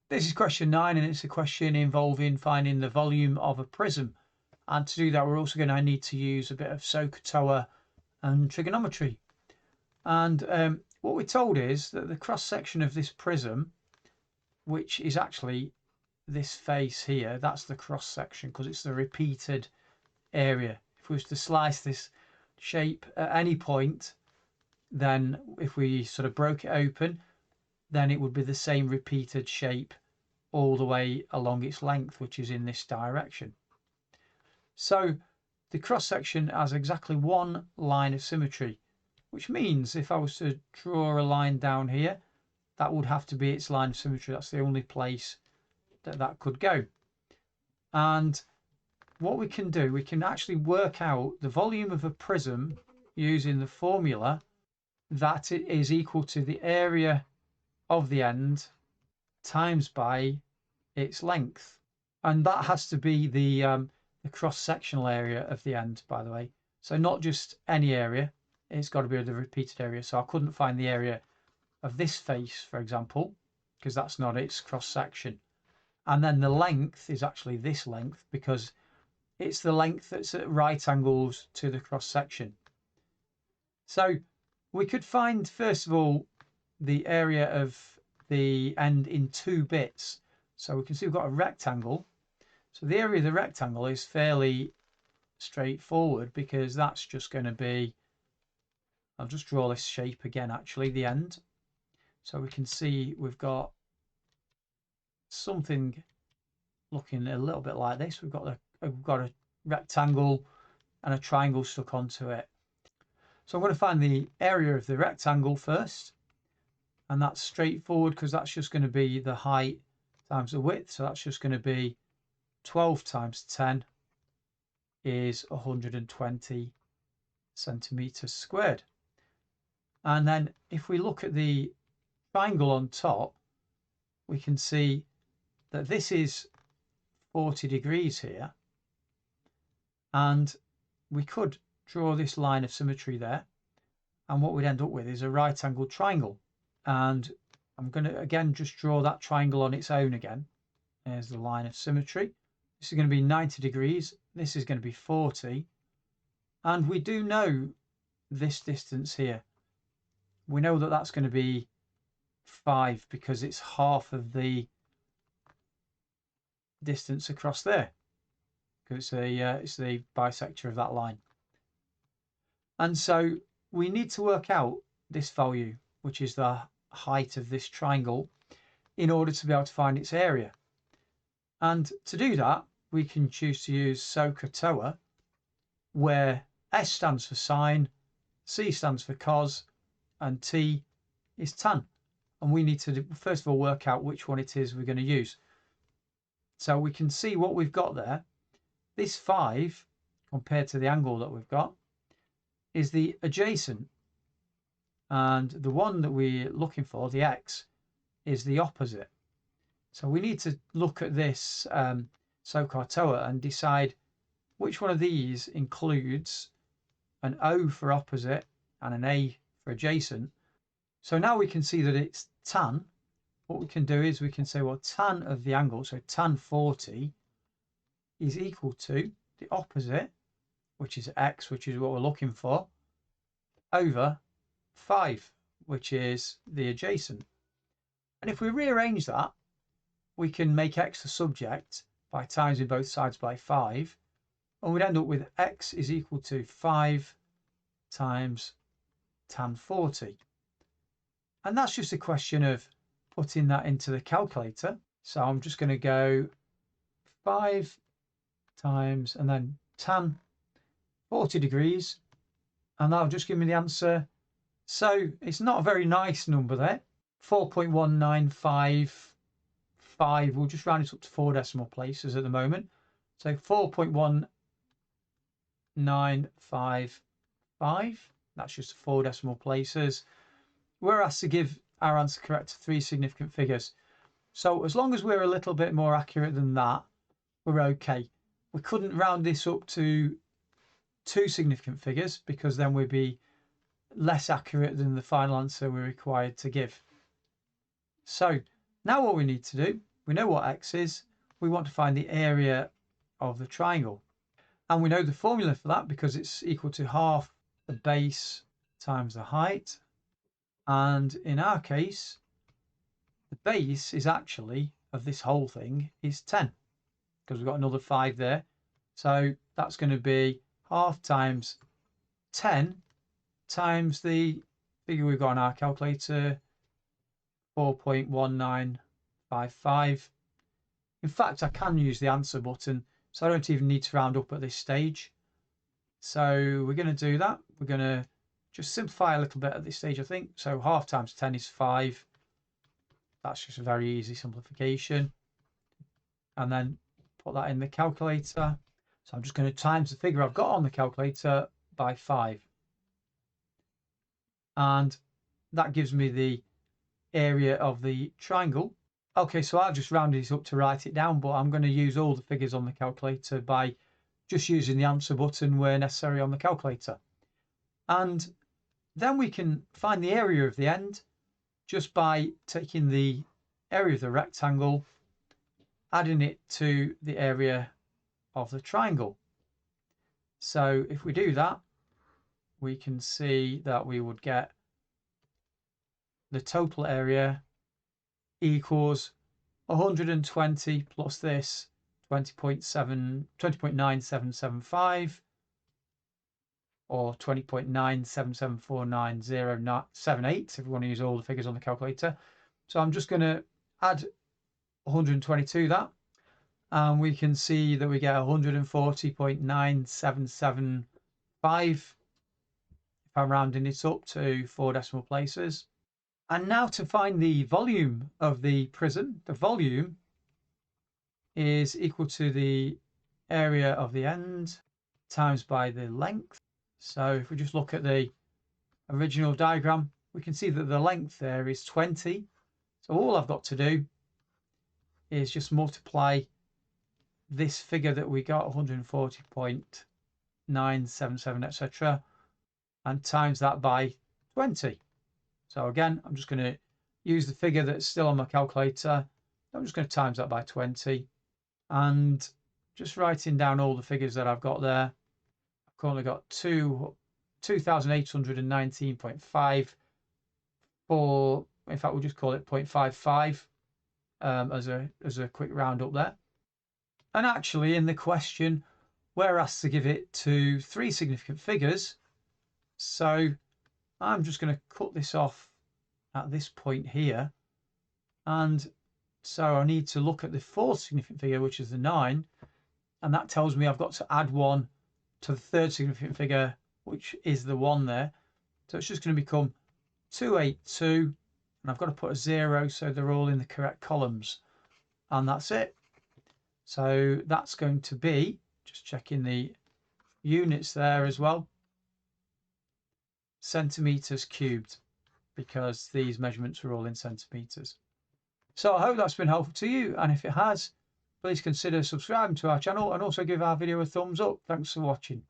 This is question 9, and it's a question involving finding the volume of a prism. And to do that, we're also going to need to use a bit of SOHCAHTOA and trigonometry. And what we're told is that the cross section of this prism, which is actually this face here, that's the cross section because it's the repeated area. If we was to slice this shape at any point, then if we sort of broke it open, then it would be the same repeated shape all the way along its length, which is in this direction. So the cross section has exactly one line of symmetry, which means if I was to draw a line down here, that would have to be its line of symmetry. That's the only place that that could go. And what we can do, we can actually work out the volume of a prism using the formula that it is equal to the area of the end times by its length. And that has to be the cross-sectional area of the end, by the way. So not just any area, it's got to be the repeated area. So I couldn't find the area of this face, for example, because that's not its cross-section. And then the length is actually this length because it's the length that's at right angles to the cross-section. So we could find, first of all, the area of the end in 2 bits. So we can see we've got a rectangle. So the area of the rectangle is fairly straightforward because that's just going to be, I'll just draw this shape again, actually, the end. So we can see we've got something looking a little bit like this. We've got a rectangle and a triangle stuck onto it. So I'm going to find the area of the rectangle first, and that's straightforward because that's just going to be the height times the width. So that's just going to be 12 times 10 is 120 centimeters squared. And then if we look at the triangle on top, we can see that this is 40 degrees here, and we could draw this line of symmetry there, and what we'd end up with is a right angled triangle. And I'm going to again just draw that triangle on its own again. There's the line of symmetry. This is going to be 90 degrees, this is going to be 40, and we do know this distance here. We know that that's going to be 5 because it's half of the distance across there, because it's the bisector of that line. And so we need to work out this value, which is the height of this triangle, in order to be able to find its area. And to do that, we can choose to use SOHCAHTOA, where S stands for sine, C stands for cos, and T is tan. And we need to first of all work out which one it is we're going to use. So we can see what we've got there. This 5, compared to the angle that we've got, is the adjacent. And the one that we're looking for, the X, is the opposite. So we need to look at this SOHCAHTOA and decide which one of these includes an O for opposite and an A for adjacent. So now we can see that it's tan. What we can do is we can say, well, tan of the angle, so tan 40, is equal to the opposite, which is X, which is what we're looking for, over 5, which is the adjacent. And if we rearrange that, we can make X the subject by timesing both sides by 5, and we'd end up with X is equal to 5 times tan 40. And that's just a question of putting that into the calculator. So I'm just going to go 5 times and then tan 40 degrees, and that'll just give me the answer. So it's not a very nice number there, 4.1955. We'll just round it up to 4 decimal places at the moment. So 4.1955. That's just 4 decimal places. We're asked to give our answer correct to 3 significant figures. So as long as we're a little bit more accurate than that, we're okay. We couldn't round this up to 2 significant figures because then we'd be less accurate than the final answer we're required to give. So now what we need to do, we know what x is. We want to find the area of the triangle. And we know the formula for that because it's equal to half the base times the height. And in our case, the base is actually, of this whole thing, is 10. Because we've got another 5 there. So that's going to be half times 10 times the figure we've got on our calculator, 4.1955. In fact, I can use the answer button, so I don't even need to round up at this stage. So we're going to do that. We're going to just simplify a little bit at this stage, I think. So half times 10 is 5. That's just a very easy simplification. And then put that in the calculator. So I'm just going to times the figure I've got on the calculator by 5. And that gives me the area of the triangle. Okay, so I've just rounded it up to write it down, but I'm going to use all the figures on the calculator by just using the answer button where necessary on the calculator. And then we can find the area of the end just by taking the area of the rectangle, adding it to the area of the triangle. So if we do that, we can see that we would get the total area equals 120 plus this 20.9775 or 20.9774978 if we want to use all the figures on the calculator. So I'm just going to add 120 to that, and we can see that we get 140.9775 if I'm rounding it up to 4 decimal places. And now to find the volume of the prism. The volume is equal to the area of the end times by the length. So if we just look at the original diagram, we can see that the length there is 20. So all I've got to do is just multiply this figure that we got, 140.977, etc., and times that by 20. So again, I'm just going to use the figure that's still on my calculator. I'm just going to times that by 20, and just writing down all the figures that I've got there. I've currently got 2,819.5 for, in fact, we'll just call it 0.55 as a quick round up there. And actually in the question, we're asked to give it to 3 significant figures. So I'm just going to cut this off at this point here. And so I need to look at the 4th significant figure, which is the 9. And that tells me I've got to add 1 to the 3rd significant figure, which is the 1 there. So it's just going to become 282. And I've got to put a 0 so they're all in the correct columns. And that's it. So that's going to be, just checking the units there as well, centimeters cubed, because these measurements are all in centimeters. So I hope that's been helpful to you, and if it has, please consider subscribing to our channel and also give our video a thumbs up. Thanks for watching.